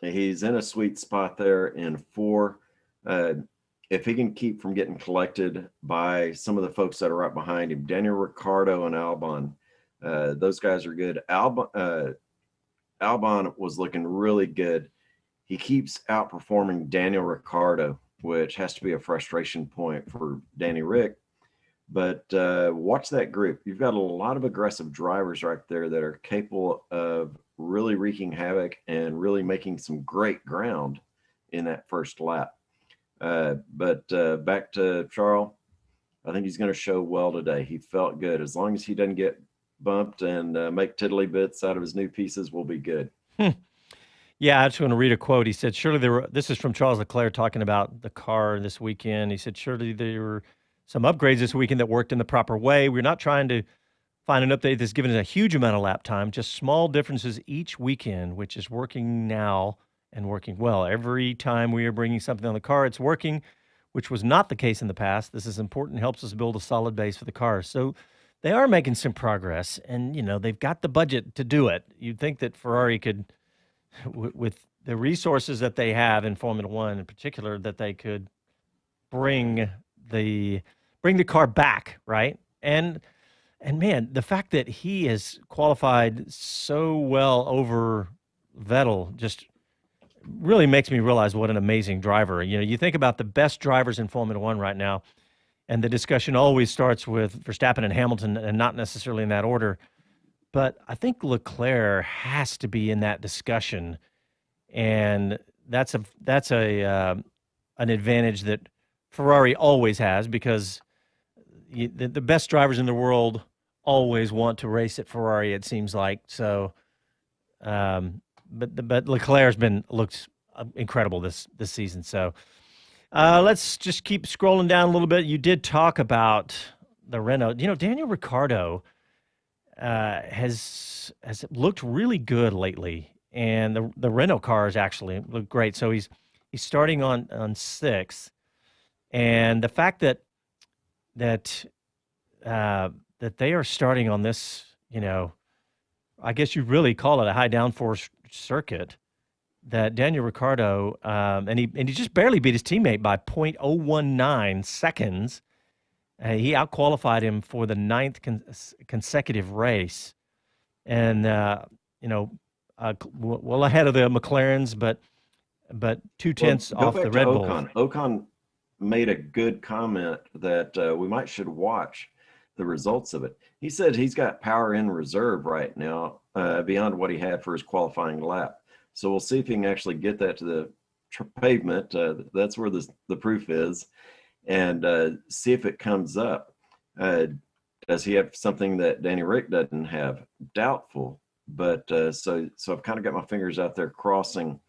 He's in a sweet spot there in four. If he can keep from getting collected by some of the folks that are right behind him, Daniel Ricciardo and Albon, those guys are good. Albon was looking really good. He keeps outperforming Daniel Ricciardo, which has to be a frustration point for Danny Rick. But watch that group. You've got a lot of aggressive drivers right there that are capable of really wreaking havoc and really making some great ground in that first lap. But back to Charles, I think he's going to show well today. He felt good. As long as he doesn't get bumped and make tiddly bits out of his new pieces, we'll be good. Yeah, I just want to read a quote. He said, this is from Charles Leclerc talking about the car this weekend. He said, surely there were some upgrades this weekend that worked in the proper way. We're not trying to find an update that's given us a huge amount of lap time, just small differences each weekend, which is working now and working well. Every time we are bringing something on the car, it's working, which was not the case in the past. This is important, helps us build a solid base for the car. So they are making some progress, and, you know, they've got the budget to do it. You'd think that Ferrari could, with the resources that they have in Formula One in particular, that they could bring the car back, right? And man, the fact that he has qualified so well over Vettel just really makes me realize what an amazing driver. You know, you think about the best drivers in Formula One right now, and the discussion always starts with Verstappen and Hamilton, and not necessarily in that order. But I think Leclerc has to be in that discussion, and that's an advantage that Ferrari always has, because the best drivers in the world always want to race at Ferrari, it seems like. So, but Leclerc's looked incredible this season. So, let's just keep scrolling down a little bit. You did talk about the Renault. You know, Daniel Ricciardo has looked really good lately, and the Renault cars actually look great. So he's He's starting on sixth, and the fact that they are starting on this, I guess you really call it a high downforce circuit. That Daniel Ricciardo, and he just barely beat his teammate by 0.019 seconds. He outqualified him for the ninth consecutive race, and well ahead of the McLarens, but 0.2 off the Red Bull. Ocon made a good comment that we should watch the results of it. He said he's got power in reserve right now beyond what he had for his qualifying lap. So we'll see if he can actually get that to the pavement. That's where the proof is, and see if it comes up. Does he have something that Danny Rick doesn't have? Doubtful. But so I've kind of got my fingers out there crossing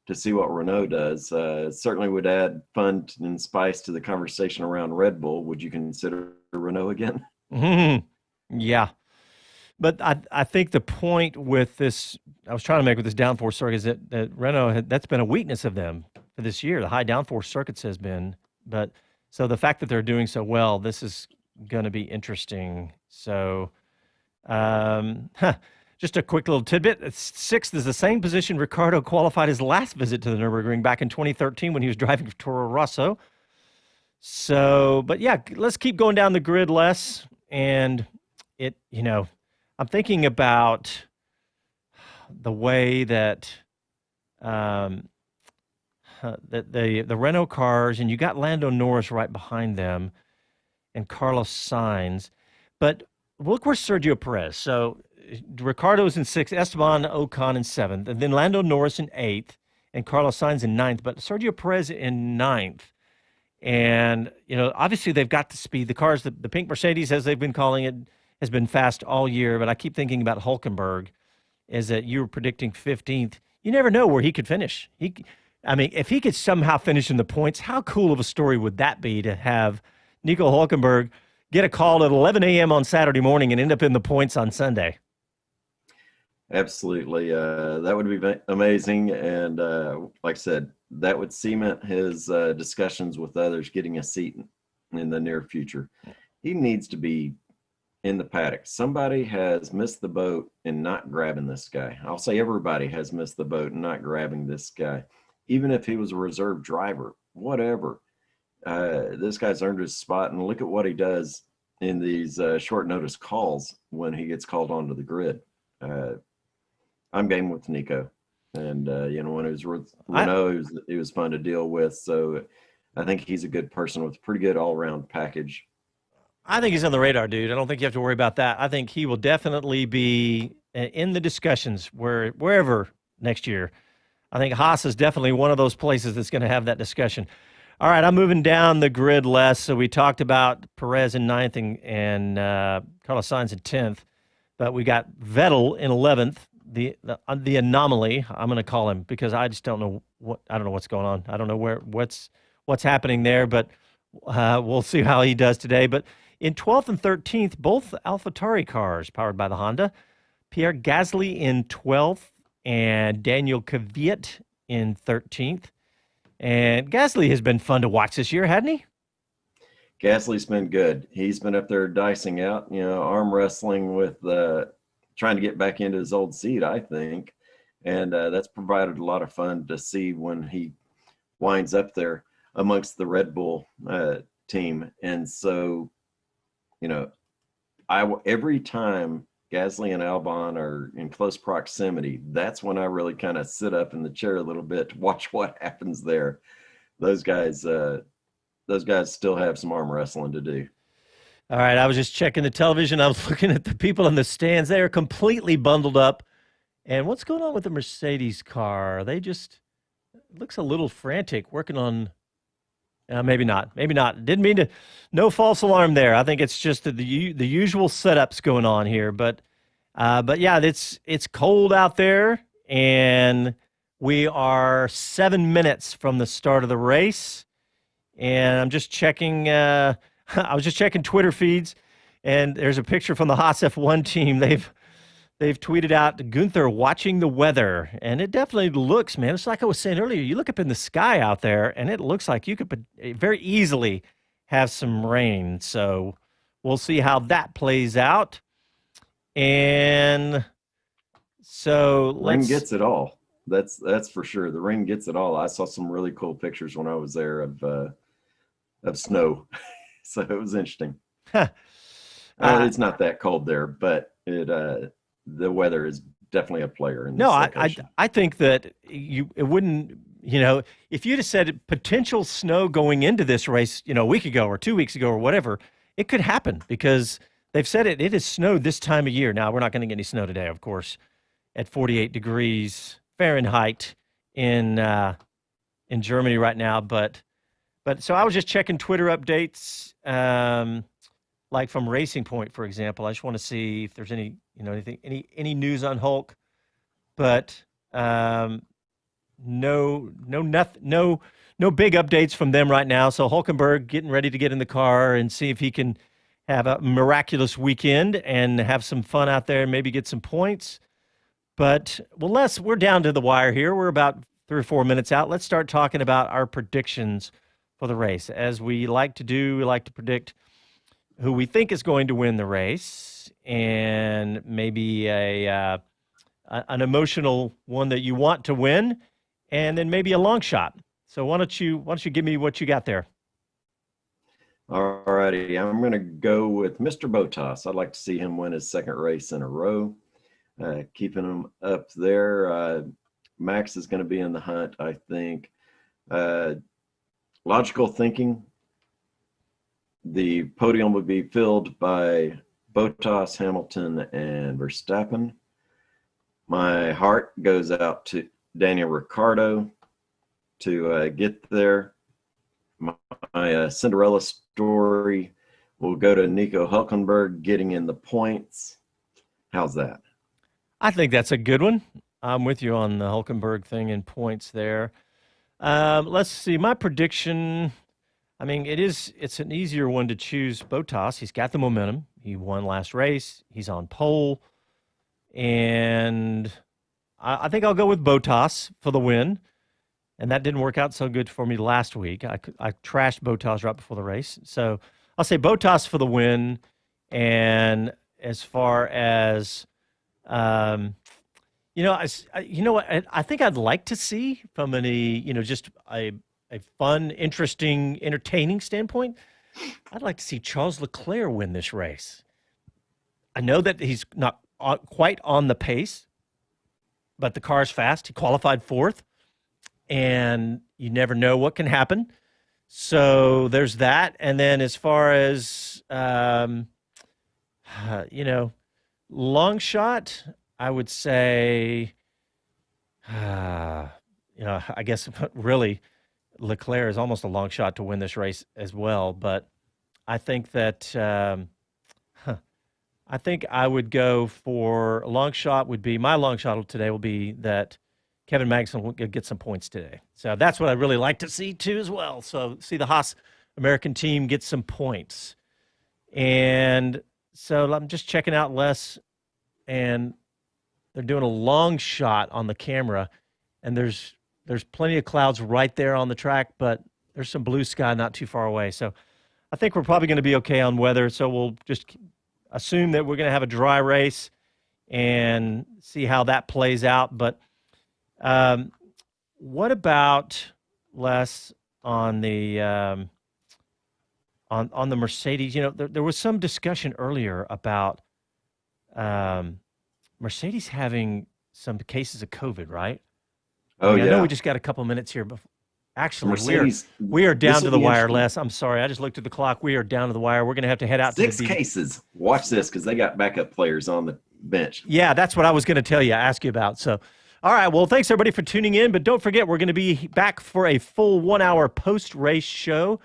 to see what Renault does. Certainly would add fun and spice to the conversation around Red Bull. Would you consider Renault again? Mm-hmm. Yeah. But I think the point with this, I was trying to make with this downforce circuit, is that Renault, that's been a weakness of them for this year. The high downforce circuits has been. But so the fact that they're doing so well, this is going to be interesting. So just a quick little tidbit. Sixth is the same position Ricciardo qualified his last visit to the Nürburgring back in 2013 when he was driving for Toro Rosso. So, but yeah, let's keep going down the grid, Les. And I'm thinking about the way that the Renault cars, and you got Lando Norris right behind them, and Carlos Sainz, but look where Sergio Perez. So Ricciardo's in sixth, Esteban Ocon in seventh, and then Lando Norris in eighth, and Carlos Sainz in ninth, but Sergio Perez in ninth. And obviously they've got the speed. The cars, the pink Mercedes, as they've been calling it, has been fast all year, but I keep thinking about Hülkenberg, is that you were predicting 15th. You never know where he could finish. If he could somehow finish in the points, how cool of a story would that be to have Nico Hülkenberg get a call at 11 a.m. on Saturday morning and end up in the points on Sunday? Absolutely. That would be amazing. And like I said, that would cement his discussions with others getting a seat in the near future. He needs to be in the paddock. Somebody has missed the boat in not grabbing this guy. I'll say everybody has missed the boat in not grabbing this guy. Even if he was a reserve driver, whatever. This guy's earned his spot, and look at what he does in these short notice calls when he gets called onto the grid. I'm game with Nico. And, when it was with Renault, it was fun to deal with. So I think he's a good person with a pretty good all-around package. I think he's on the radar, dude. I don't think you have to worry about that. I think he will definitely be in the discussions wherever next year. I think Haas is definitely one of those places that's going to have that discussion. All right, I'm moving down the grid, Les. So we talked about Perez in ninth and Carlos Sainz in 10th. But we got Vettel in 11th. The anomaly, I'm going to call him, because I just don't know what's going on. I don't know what's happening there, but we'll see how he does today. But in 12th and 13th, both AlphaTauri cars powered by the Honda. Pierre Gasly in 12th and Daniel Kvyat in 13th. And Gasly has been fun to watch this year, hadn't he? Gasly's been good. He's been up there dicing out, arm wrestling with trying to get back into his old seat, I think. And that's provided a lot of fun to see when he winds up there amongst the Red Bull team. And so, every time Gasly and Albon are in close proximity, that's when I really kind of sit up in the chair a little bit to watch what happens there. Those guys still have some arm wrestling to do. All right, I was just checking the television. I was looking at the people in the stands. They are completely bundled up. And what's going on with the Mercedes car? They just looks a little frantic, working on. Maybe not. Didn't mean to. No false alarm there. I think it's just the usual setups going on here. But yeah, it's cold out there, and we are 7 minutes from the start of the race. And I'm just checking. I was just checking Twitter feeds, and there's a picture from the Haas F1 team. they've tweeted out Gunther watching the weather, and it definitely looks, man. It's like I was saying earlier. You look up in the sky out there, and it looks like you could very easily have some rain. So we'll see how that plays out. And so Rain gets it all. That's for sure. The rain gets it all. I saw some really cool pictures when I was there of snow, so it was interesting. It's not that cold there, but the weather is definitely a player in this location. I think that it wouldn't, if you'd have said potential snow going into this race, a week ago or 2 weeks ago or whatever, it could happen because they've said it has snowed this time of year. Now, we're not going to get any snow today, of course, at 48 degrees Fahrenheit in Germany right now. But so I was just checking Twitter updates, like from Racing Point, for example. I just want to see if there's any news on Hulk, but no big updates from them right now. So Hulkenberg getting ready to get in the car and see if he can have a miraculous weekend and have some fun out there and maybe get some points. But, well, Les, we're down to the wire here. We're about 3 or 4 minutes out. Let's start talking about our predictions for the race. As we like to do, we like to predict who we think is going to win the race and maybe an emotional one that you want to win, and then maybe a long shot. So why don't you give me what you got there? All righty. I'm going to go with Mr. Bottas. I'd like to see him win his second race in a row. Keeping him up there. Max is going to be in the hunt, I think. Logical thinking, the podium would be filled by Bottas, Hamilton, and Verstappen. My heart goes out to Daniel Ricciardo to get there. My Cinderella story will go to Nico Hülkenberg getting in the points. How's that? I think that's a good one. I'm with you on the Hülkenberg thing and points there. Let's see. My prediction, it's an easier one to choose. Bottas, he's got the momentum. He won last race. He's on pole. And I think I'll go with Bottas for the win. And that didn't work out so good for me last week. I trashed Bottas right before the race. So I'll say Bottas for the win. And as far as, I think I'd like to see from just a fun, interesting, entertaining standpoint, I'd like to see Charles Leclerc win this race. I know that he's not quite on the pace, but the car's fast. He qualified fourth, and you never know what can happen. So there's that. And then as far as, long shot, I would say, I guess really Leclerc is almost a long shot to win this race as well. But I think that I think I would go for a long shot. My long shot today will be that Kevin Magnussen will get some points today. So that's what I'd really like to see too as well. So see the Haas American team get some points. And so I'm just checking out Les, and they're doing a long shot on the camera, and there's plenty of clouds right there on the track, but there's some blue sky not too far away. So I think we're probably going to be okay on weather. So we'll just assume that we're going to have a dry race and see how that plays out. But what about, Les, on the on the Mercedes? There was some discussion earlier about Mercedes having some cases of COVID, right? I know we just got a couple minutes here. But actually, Mercedes, we are down to the wire, Les. I'm sorry. I just looked at the clock. We are down to the wire. We're going to have to head out to the 6 cases. Watch this, because they got backup players on the bench. Yeah, that's what I was going to ask you about. So, all right. Well, thanks, everybody, for tuning in. But don't forget, we're going to be back for a full 1-hour post-race show.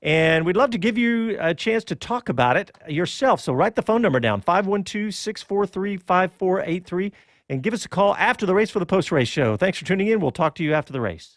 And we'd love to give you a chance to talk about it yourself. So write the phone number down, 512-643-5483, and give us a call after the race for the post-race show. Thanks for tuning in. We'll talk to you after the race.